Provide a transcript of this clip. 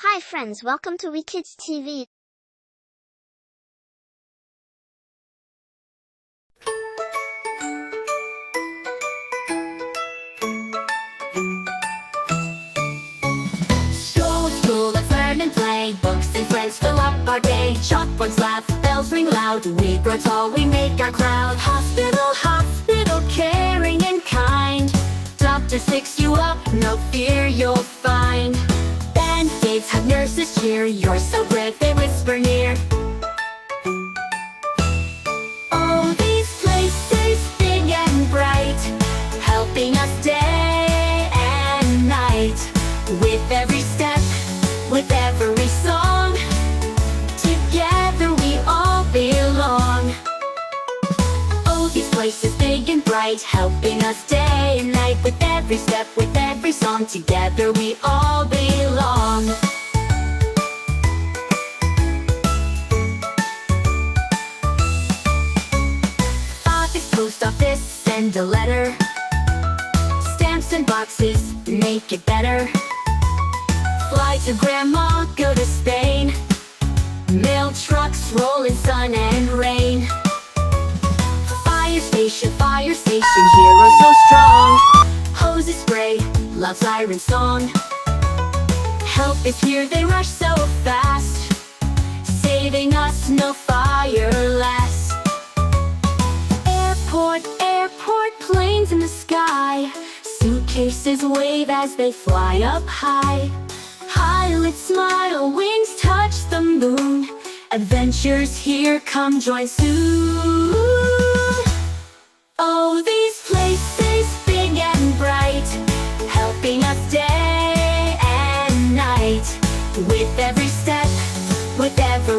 Hi friends, welcome to WeKids TV. School, let's learn and play. Books and friends fill up our day. Chalkboards laugh, bells ring loud. We grow tall, we make our crowd. Hospital, caring and kind. Doctors fix you up, no fear, you'll find. Band-aids have nurses cheer. You're so brave, they whisper near. Oh, these places big and bright, helping us day and night. With every step, with every song, together we all belong. Oh, these places big and bright, helping us day and night. With every step, with every song, together we all belong. Office, post office, send a letter. Stamps and boxes, make it better. Fly to grandma, go to Spain. Mail trucks roll in sun and rain. Fire station, heroes so strong. Hoses spray, loud siren song. Help is here, they rush so fast, saving us, no fire lasts. Airport, planes in the sky. Suitcases wave as they fly up high. Pilots smile, wings touch the moon. Adventures here, come join soon. Oh, these places big and bright, helping us day and night. With every step, with every